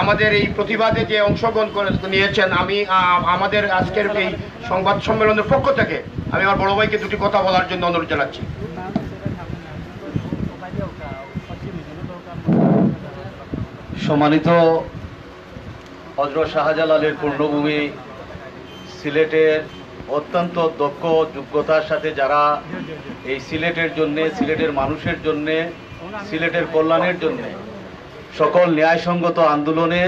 আমাদের এই প্রতিবাদে যে অংশগ্রহণ নিয়েছেন, আমি আমাদের আজকের এই সংবাদ সম্মেলনের পক্ষ থেকে আমি আমার বড় ভাইকে দুটি কথা বলার জন্য অনুরোধ জানাচ্ছি। সম্মানিত হযরত শাহজালালের পূর্ণভূমি সিলেটের অত্যন্ত দক্ষ যোগ্যতার সাথে যারা এই সিলেটের জন্যে, সিলেটের মানুষের জন্যে, সিলেটের কল্যাণের জন্যে সকল ন্যায়সঙ্গত আন্দোলনে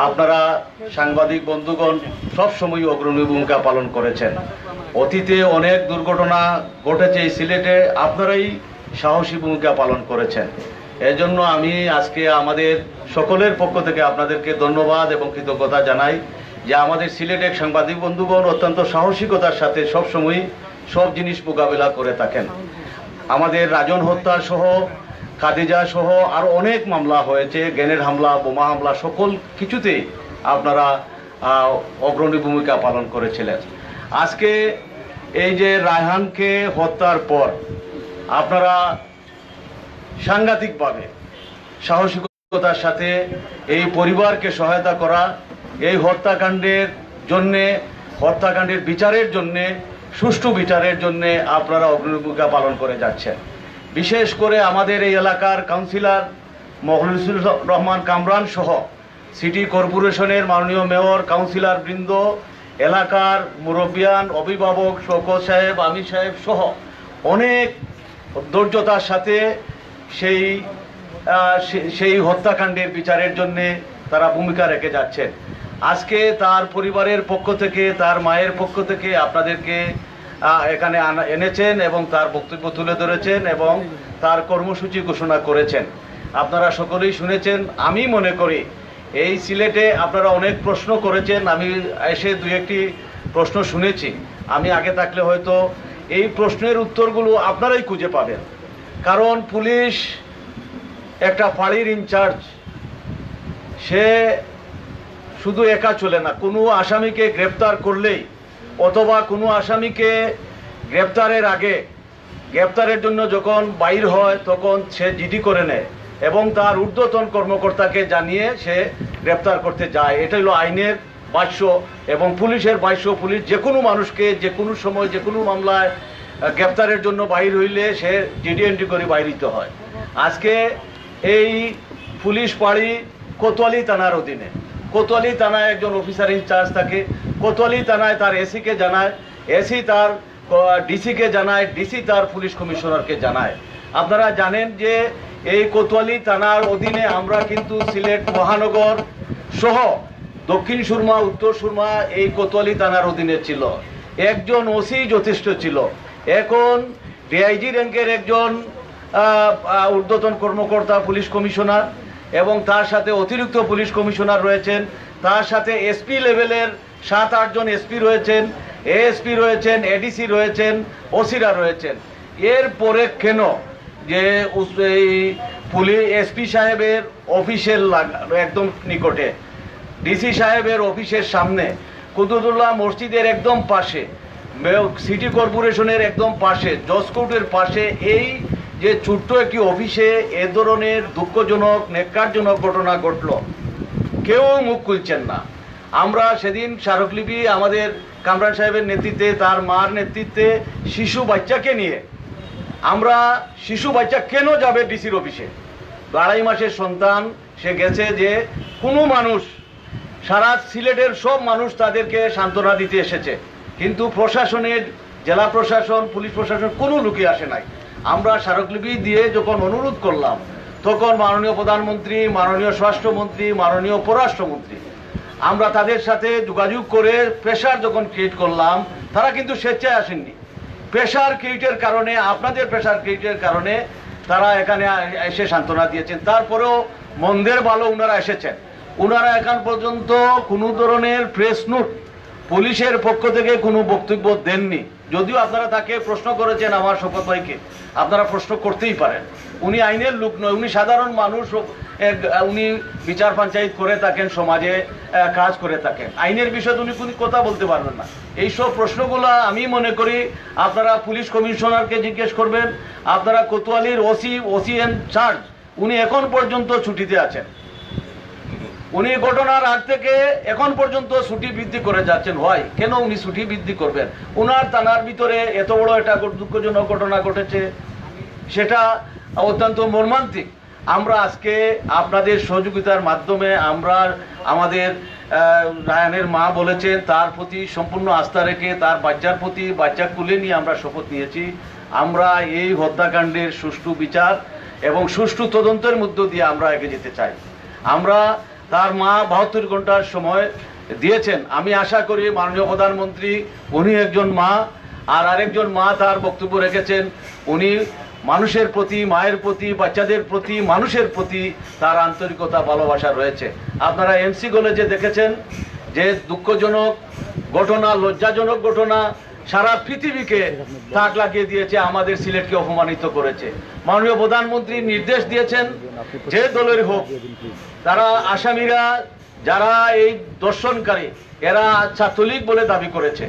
আপনারা সাংবাদিক বন্ধুগণ সবসময় অগ্রণী ভূমিকা পালন করেছেন। অতীতে অনেক দুর্ঘটনা ঘটেছে এই সিলেটে, আপনারাই সাহসী ভূমিকা পালন করেছেন। এজন্য আমি আজকে আমাদের সকলের পক্ষ থেকে আপনাদেরকে ধন্যবাদ এবং কৃতজ্ঞতা জানাই যে আমাদের সিলেটের সাংবাদিক বন্ধুগণ অত্যন্ত সাহসিকতার সাথে সবসময় সব জিনিস মোকাবেলা করে থাকেন। আমাদের রাজন হত্যা সহ, খাদিজা সহ আরও অনেক মামলা হয়েছে, গ্রেনেড হামলা, বোমা হামলা, সকল কিছুতেই আপনারা অগ্রণী ভূমিকা পালন করেছিলেন। আজকে এই যে রায়হানকে হত্যার পর আপনারা সাংঘাতিকভাবে সাহসিকতার সাথে এই পরিবারকে সহায়তা করা, এই হত্যাকাণ্ডের জন্যে, হত্যাকাণ্ডের বিচারের জন্যে, সুষ্ঠু বিচারের জন্যে আপনারা অগ্রণী ভূমিকা পালন করে যাচ্ছেন। বিশেষ করে আমাদের এই এলাকার কাউন্সিলর মখলিসুর রহমান কামরান সহ সিটি কর্পোরেশনের মাননীয় মেয়র, কাউন্সিলর বৃন্দ, এলাকার মুরব্বিয়ান, অভিভাবক, শওকত সাহেব, আমির সাহেব সহ অনেক ধৈর্যতার সাথে সেই হত্যাকাণ্ডের বিচারের জন্যে তারা ভূমিকা রেখে যাচ্ছেন। আজকে তার পরিবারের পক্ষ থেকে, তার মায়ের পক্ষ থেকে আপনাদেরকে এখানে এনেছেন এবং তার বক্তব্য তুলে ধরেছেন এবং তার কর্মসূচি ঘোষণা করেছেন। আপনারা সকলেই শুনেছেন। আমি মনে করি এই সিলেটে আপনারা অনেক প্রশ্ন করেছেন, আমি এসে দু একটি প্রশ্ন শুনেছি। আমি আগে থাকলে হয়তো এই প্রশ্নের উত্তরগুলো আপনারাই খুঁজে পাবেন, কারণ পুলিশ একটা ফাঁড়ির ইনচার্জ, সে শুধু একা চলে না। কোনো আসামিকে গ্রেপ্তার করলেই অথবা কোনো আসামিকে গ্রেপ্তারের আগে, গ্রেপ্তারের জন্য যখন বাইর হয় তখন সে জিডি করে নেয় এবং তার ঊর্ধ্বতন কর্মকর্তাকে জানিয়ে সে গ্রেপ্তার করতে যায়। এটা হলো আইনের ভাষ্য এবং পুলিশের ভাষ্য। পুলিশ যে কোনো মানুষকে যে কোনো সময় যে কোনো মামলায় গ্রেপ্তারের জন্য বাইর হইলে সে জিডি এন্ট্রি করে বাইরিতে হয়। আজকে এই পুলিশ পাড়ি কোতোয়ালি থানার অধীনে। কোতোয়ালি থানায় একজন অফিসার ইনচার্জ থাকে। কোতোয়ালি থানায় তার এসিকে জানায়, এসি তার ডিসিকে জানায়, ডিসি তার পুলিশ কমিশনারকে জানায়। আপনারা জানেন যে এই কোতোয়ালি থানার অধীনে আমরা কিন্তু সিলেট মহানগর সহ দক্ষিণ সুরমা, উত্তর সুরমা এই কোতোয়ালি থানার অধীনে ছিল। একজন ওসি যথেষ্ট ছিল। এখন ডিআইজি র্যাঙ্কের একজন ঊর্ধ্বতন কর্মকর্তা পুলিশ কমিশনার এবং তার সাথে অতিরিক্ত পুলিশ কমিশনার রয়েছেন, তার সাথে এসপি লেভেলের 7-8 জন এসপি রয়েছেন, এএসপি রয়েছেন, এডিসি রয়েছেন, ওসিরা রয়েছেন। এরপরে কেন যে এই পুলিশ এসপি সাহেবের অফিসের একদম নিকটে, ডিসি সাহেবের অফিসের সামনে, কুতুবুল্লাহ মসজিদের একদম পাশে, সিটি কর্পোরেশনের একদম পাশে, জজকোর্টের পাশে এই যে ছোট্ট একটি অফিসে এ ধরনের দুঃখজনক, নেক্কারজনক ঘটনা ঘটল, কেউ মুখ খুলছেন না। আমরা সেদিন স্মারকলিপি আমাদের কামরান সাহেবের নেতৃত্বে, তার মার নেতৃত্বে, শিশু বাচ্চাকে নিয়ে আমরা, শিশু বাচ্চা কেন যাবে ডিসির অফিসে? 2.5 মাসের সন্তান, সে গেছে যে কোনো মানুষ, সারা সিলেটের সব মানুষ তাদেরকে সান্ত্বনা দিতে এসেছে, কিন্তু প্রশাসনের, জেলা প্রশাসন, পুলিশ প্রশাসন কোনো লোকই আসে নাই। আমরা স্মারকলিপি দিয়ে যখন অনুরোধ করলাম তখন মাননীয় প্রধানমন্ত্রী, মাননীয় স্বরাষ্ট্রমন্ত্রী, মাননীয় পররাষ্ট্রমন্ত্রী, আমরা তাদের সাথে যোগাযোগ করে প্রেশার যখন ক্রিয়েট করলাম, তারা কিন্তু স্বেচ্ছায় আসেননি। প্রেশার ক্রিয়েটের কারণে, আপনাদের প্রেশার ক্রিয়েটের কারণে তারা এখানে এসে সান্ত্বনা দিয়েছেন। তারপরেও মন্দের ভালো ওনারা এসেছেন। ওনারা এখন পর্যন্ত কোনো ধরনের প্রেস নোট পুলিশের পক্ষ থেকে কোনো বক্তব্য দেননি। যদিও আপনারা তাকে প্রশ্ন করেছেন, আমার শওকত ভাইকে, আপনারা প্রশ্ন করতেই পারেন। উনি আইনের লোক নয়, উনি সাধারণ মানুষ, উনি বিচার পঞ্চায়েত করে থাকেন, সমাজে কাজ করে থাকেন। আইনের বিষয়ে উনি কোনো কথা বলতে পারবেন না। এইসব প্রশ্নগুলো আমি মনে করি আপনারা পুলিশ কমিশনারকে জিজ্ঞেস করবেন। আপনারা কোতোয়ালির ওসি ইনচার্জ, উনি এখন পর্যন্ত ছুটিতে আছেন। উনি ঘটনার আগ থেকে এখন পর্যন্ত ছুটি বৃদ্ধি করে যাচ্ছেন। হয় কেন উনি ছুটি বৃদ্ধি করবেন? উনার থানার ভিতরে এত বড় একটা দুঃখজনক ঘটনা ঘটেছে, সেটা অত্যন্ত মর্মান্তিক। আমরা আজকে আপনাদের সহযোগিতার মাধ্যমে আমরা আমাদের রায়ানের মা বলেছেন তার প্রতি সম্পূর্ণ আস্থা রেখে তার বাচ্চার প্রতি বাচ্চা কুলে নিয়ে আমরা শপথ নিয়েছি। আমরা এই হত্যাকাণ্ডের সুষ্ঠু বিচার এবং সুষ্ঠু তদন্তের মধ্য দিয়ে আমরা এগিয়ে যেতে চাই। আমরা তার মা 72 ঘন্টার সময় দিয়েছেন। আমি আশা করি মাননীয় প্রধানমন্ত্রী, উনি একজন মা, আর আরেকজন মা তার বক্তব্য রেখেছেন, উনি মানুষের প্রতি, মায়ের প্রতি, বাচ্চাদের প্রতি, মানুষের প্রতি তার আন্তরিকতা, ভালোবাসা রয়েছে। আপনারা এমসি কলেজে দেখেছেন যে দুঃখজনক ঘটনা, লজ্জাজনক ঘটনা সারা পৃথিবীকে তাক লাগিয়ে দিয়েছে, আমাদের সিলেটকে অপমানিত করেছে। মাননীয় প্রধানমন্ত্রী নির্দেশ দিয়েছেন যে দলের হোক, তারা আসামিরা যারা এই দর্শনকারী এরা ছাত্রলীগ বলে দাবি করেছে,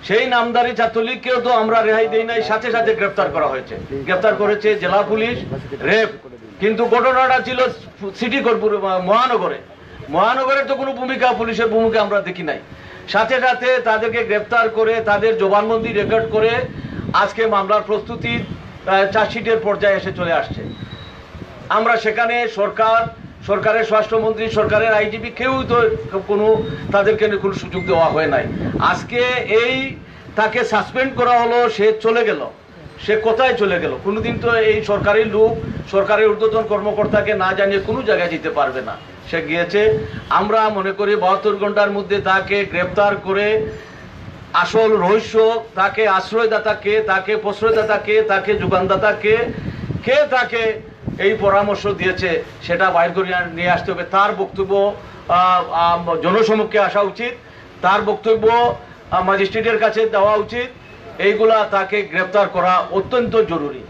সেই নামদারি ছাত্রলীগকেও তো আমরা রেহাই দেই নাই, সাথে সাথে গ্রেফতার করা হয়েছে। গ্রেফতার করেছে জেলা পুলিশ, র্যাব। কিন্তু ঘটনাটা ছিল সিটি কর্পোরেশন মহানগরের তো কোনো ভূমিকা, পুলিশের ভূমিকা আমরা দেখি নাই। সাথে সাথে তাদেরকে গ্রেফতার করে তাদের জবানবন্দি রেকর্ড করে আজকে মামলার প্রস্তুতি চার্জশিটের পর্যায়ে এসে চলে আসছে। আমরা সেখানে সরকারের স্বরাষ্ট্রমন্ত্রী, সরকারের আইজিপি কেউই তো তাদেরকে কোনো সুযোগ দেওয়া হয় নাই। আজকে তাকে সাসপেন্ড করা হলো, সে চলে গেল। সে কোথায় চলে গেল? কোনোদিন তো এই সরকারি লোক, সরকারের ঊর্ধ্বতন কর্মকর্তাকে না জানিয়ে কোনো জায়গায় যেতে পারবে না। সে গিয়েছে। আমরা মনে করি 72 ঘন্টার মধ্যে তাকে গ্রেফতার করে আসল রহস্য, তাকে আশ্রয়দাতা কে, তাকে প্রশ্রয়দাতা কে, তাকে যোগানদাতা কে, কে তাকে এই পরামর্শ দিয়েছে সেটা বাইর করে নিয়ে আসতে হবে। তার বক্তব্য জনসমক্ষে আসা উচিত, তার বক্তব্য ম্যাজিস্ট্রেটের কাছে দেওয়া উচিত। এইগুলা তাকে গ্রেফতার করা অত্যন্ত জরুরি।